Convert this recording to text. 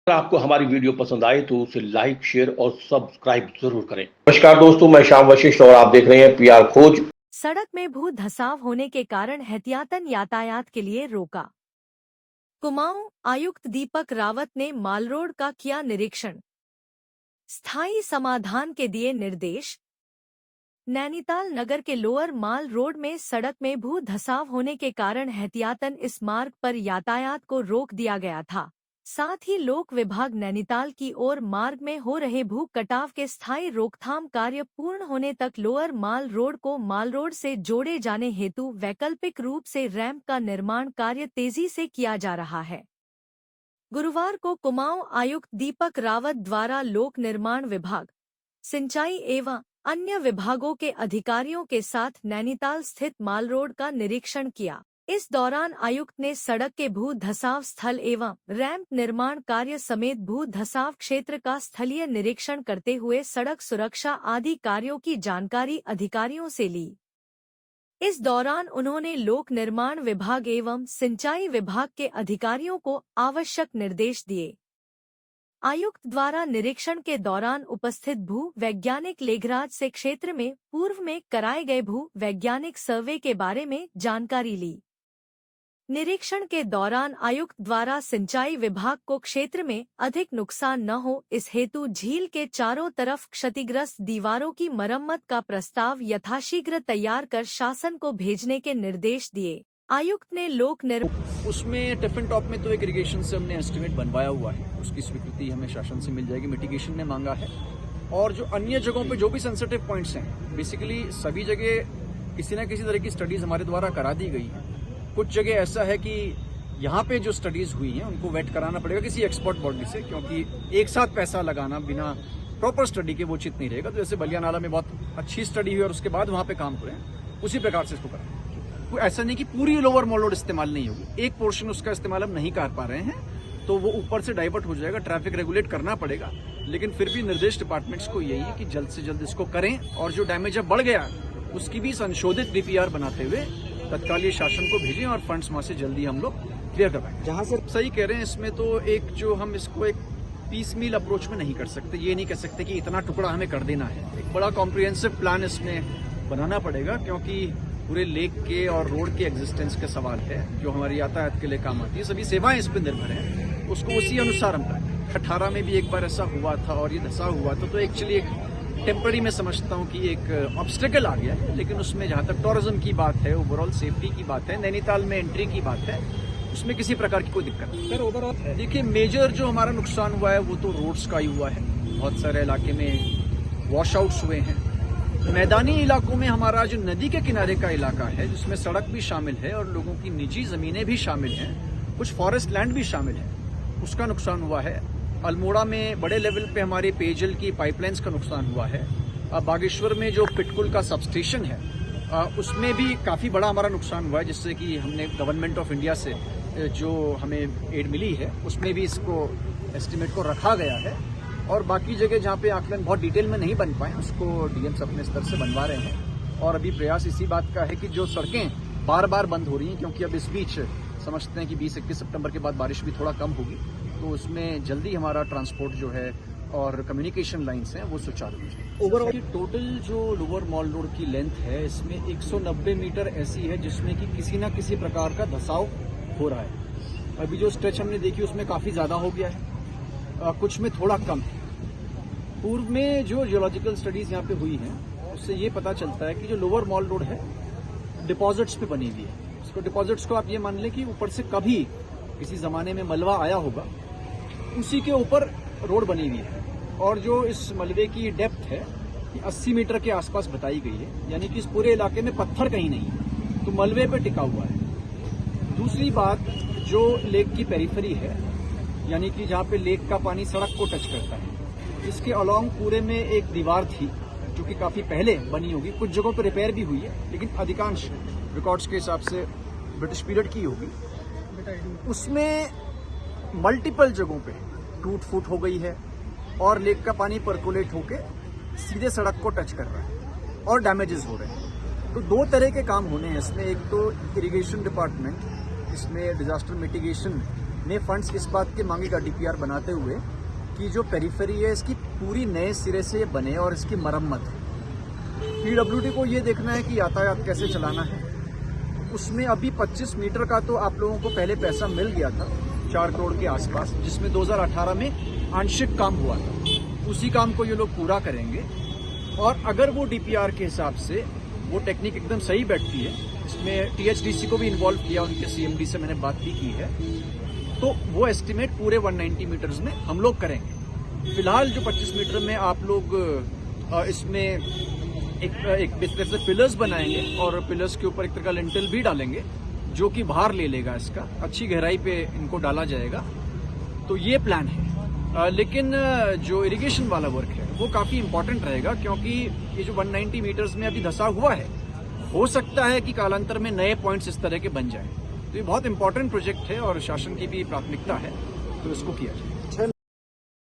अगर आपको हमारी वीडियो पसंद आए तो उसे लाइक, शेयर और सब्सक्राइब जरूर करें। नमस्कार दोस्तों, मैं श्याम वशिष्ठ और आप देख रहे हैं पीआर खोज। सड़क में भू धसाव होने के कारण एहतियातन यातायात के लिए रोका। कुमाऊं आयुक्त दीपक रावत ने माल रोड का किया निरीक्षण, स्थायी समाधान के दिए निर्देश। नैनीताल नगर के लोअर माल रोड में सड़क में भू धसाव होने के कारण एहतियातन इस मार्ग पर यातायात को रोक दिया गया था। साथ ही लोक विभाग नैनीताल की ओर मार्ग में हो रहे भू कटाव के स्थायी रोकथाम कार्य पूर्ण होने तक लोअर माल रोड को माल रोड से जोड़े जाने हेतु वैकल्पिक रूप से रैंप का निर्माण कार्य तेजी से किया जा रहा है। गुरुवार को कुमाऊं आयुक्त दीपक रावत द्वारा लोक निर्माण विभाग, सिंचाई एवं अन्य विभागों के अधिकारियों के साथ नैनीताल स्थित माल रोड का निरीक्षण किया। इस दौरान आयुक्त ने सड़क के भू धसाव स्थल एवं रैंप निर्माण कार्य समेत भू धसाव क्षेत्र का स्थलीय निरीक्षण करते हुए सड़क सुरक्षा आदि कार्यों की जानकारी अधिकारियों से ली। इस दौरान उन्होंने लोक निर्माण विभाग एवं सिंचाई विभाग के अधिकारियों को आवश्यक निर्देश दिए। आयुक्त द्वारा निरीक्षण के दौरान उपस्थित भू वैज्ञानिक लेखराज से क्षेत्र में पूर्व में कराए गए भू वैज्ञानिक सर्वे के बारे में जानकारी ली। निरीक्षण के दौरान आयुक्त द्वारा सिंचाई विभाग को क्षेत्र में अधिक नुकसान न हो इस हेतु झील के चारों तरफ क्षतिग्रस्त दीवारों की मरम्मत का प्रस्ताव यथाशीघ्र तैयार कर शासन को भेजने के निर्देश दिए। आयुक्त ने लोक निर्माण उसमें टिप एंड टॉप में तो एक इरिगेशन से हमने एस्टिमेट बनवाया हुआ है, उसकी स्वीकृति हमें शासन से मिल जाएगी। मिटिगेशन ने मांगा है और जो अन्य जगहों पे जो भी सेंसिटिव पॉइंट्स हैं, बेसिकली सभी जगह किसी न किसी तरह की स्टडीज हमारे द्वारा करा दी गई है। कुछ जगह ऐसा है कि यहाँ पे जो स्टडीज हुई हैं उनको वेट कराना पड़ेगा किसी एक्सपर्ट बॉडी से, क्योंकि एक साथ पैसा लगाना बिना प्रॉपर स्टडी के वो उचित नहीं रहेगा। तो जैसे बलिया नाला में बहुत अच्छी स्टडी हुई और उसके बाद वहाँ पे काम हो रहे हैं, उसी प्रकार से इसको कराना। कोई ऐसा नहीं कि पूरी लोअर मॉल रोड इस्तेमाल नहीं होगी, एक पोर्शन उसका इस्तेमाल हम नहीं कर पा रहे हैं तो वो ऊपर से डाइवर्ट हो जाएगा, ट्रैफिक रेगुलेट करना पड़ेगा। लेकिन फिर भी निर्देश डिपार्टमेंट्स को यही है कि जल्द से जल्द इसको करें और जो डैमेज अब बढ़ गया उसकी भी संशोधित डीपीआर बनाते हुए तत्कालीन शासन को भेजें और फंड्स वहां से जल्दी हम लोग क्लियर करवाएं। जहां से सही कह रहे हैं, इसमें तो एक जो हम इसको एक पीस मील अप्रोच में नहीं कर सकते, ये नहीं कह सकते कि इतना टुकड़ा हमें कर देना है। एक बड़ा कॉम्प्रिहेंसिव प्लान इसमें बनाना पड़ेगा, क्योंकि पूरे लेक के और रोड के एग्जिस्टेंस का सवाल है जो हमारी यातायात के लिए काम आती है। सभी सेवाएं इस पर निर्भर हैं, उसको उसी अनुसार हम करें। 18 में भी एक बार ऐसा हुआ था और ये धसा हुआ था, तो एक्चुअली एक टेम्पररी मैं समझता हूँ कि एक ऑब्स्टेकल आ गया है। लेकिन उसमें जहाँ तक टूरिज्म की बात है, ओवरऑल सेफ्टी की बात है, नैनीताल में एंट्री की बात है, उसमें किसी प्रकार की कोई दिक्कत नहीं। सर ओवरऑल देखिए, मेजर जो हमारा नुकसान हुआ है वो तो रोड्स का ही हुआ है। बहुत सारे इलाके में वॉश आउट्स हुए हैं। मैदानी इलाकों में हमारा जो नदी के किनारे का इलाका है, जिसमें सड़क भी शामिल है और लोगों की निजी जमीनें भी शामिल हैं, कुछ फॉरेस्ट लैंड भी शामिल है, उसका नुकसान हुआ है। अल्मोड़ा में बड़े लेवल पे हमारे पेयजल की पाइपलाइंस का नुकसान हुआ है। बागेश्वर में जो पिटकुल का सबस्टेशन है उसमें भी काफ़ी बड़ा हमारा नुकसान हुआ है, जिससे कि हमने गवर्नमेंट ऑफ इंडिया से जो हमें एड मिली है उसमें भी इसको एस्टिमेट को रखा गया है। और बाकी जगह जहाँ पे आकलन बहुत डिटेल में नहीं बन पाए, उसको डीएम्स अपने स्तर से बनवा रहे हैं। और अभी प्रयास इसी बात का है कि जो सड़कें बार बार बंद हो रही हैं, क्योंकि अब इस बीच समझते हैं कि 20-21 सितंबर के बाद बारिश भी थोड़ा कम होगी, तो उसमें जल्दी हमारा ट्रांसपोर्ट जो है और कम्युनिकेशन लाइन्स हैं वो सुचारू हो जाए। ओवरऑल टोटल जो लोअर मॉल रोड की लेंथ है, इसमें 190 मीटर ऐसी है जिसमें कि किसी न किसी प्रकार का धसाव हो रहा है। अभी जो स्ट्रेच हमने देखी उसमें काफ़ी ज़्यादा हो गया है, कुछ में थोड़ा कम है। पूर्व में जो जियोलॉजिकल स्टडीज़ यहाँ पे हुई हैं उससे ये पता चलता है कि जो लोअर मॉल रोड है डिपॉजिट्स पे बनी हुई है। उसको डिपॉजिट्स को आप ये मान लें कि ऊपर से कभी किसी ज़माने में मलबा आया होगा, उसी के ऊपर रोड बनी हुई है। और जो इस मलबे की डेप्थ है 80 मीटर के आसपास बताई गई है, यानी कि इस पूरे इलाके में पत्थर कहीं नहीं है, तो मलबे पे टिका हुआ है। दूसरी बात, जो लेक की पेरिफेरी है, यानी कि जहाँ पे लेक का पानी सड़क को टच करता है, इसके अलोंग पूरे में एक दीवार थी जो कि काफ़ी पहले बनी होगी, कुछ जगहों पर रिपेयर भी हुई है, लेकिन अधिकांश रिकॉर्ड्स के हिसाब से ब्रिटिश पीरियड की होगी। उसमें मल्टीपल जगहों पे टूट फूट हो गई है और लेक का पानी परकोलेट होके सीधे सड़क को टच कर रहा है और डैमेजेस हो रहे हैं। तो दो तरह के काम होने हैं इसमें। एक तो इरिगेशन डिपार्टमेंट इसमें डिजास्टर मिटिगेशन ने फंड्स इस बात के मांगेगा डीपीआर बनाते हुए कि जो पेरिफेरी है इसकी पूरी नए सिरे से बने और इसकी मरम्मत है। पीडब्ल्यूडी को ये देखना है कि यातायात कैसे चलाना है। उसमें अभी 25 मीटर का तो आप लोगों को पहले पैसा मिल गया था 4 करोड़ के आसपास, जिसमें 2018 में आंशिक काम हुआ था। उसी काम को ये लोग पूरा करेंगे और अगर वो डीपीआर के हिसाब से वो टेक्निक एकदम सही बैठती है, इसमें टीएचडीसी को भी इन्वॉल्व किया, उनके सीएमडी से मैंने बात भी की है, तो वो एस्टिमेट पूरे 190 मीटर्स में हम लोग करेंगे। फिलहाल जो 25 मीटर में आप लोग इसमें एक तरह से पिलर्स बनाएंगे और पिलर्स के ऊपर एक तरह का लिंटल भी डालेंगे जो कि भार ले लेगा इसका, अच्छी गहराई पे इनको डाला जाएगा। तो ये प्लान है। लेकिन जो इरिगेशन वाला वर्क है वो काफ़ी इंपॉर्टेंट रहेगा, क्योंकि ये जो 190 मीटर्स में अभी धंसा हुआ है, हो सकता है कि कालांतर में नए पॉइंट्स इस तरह के बन जाएं। तो ये बहुत इंपॉर्टेंट प्रोजेक्ट है और शासन की भी प्राथमिकता है, तो इसको किया जाए।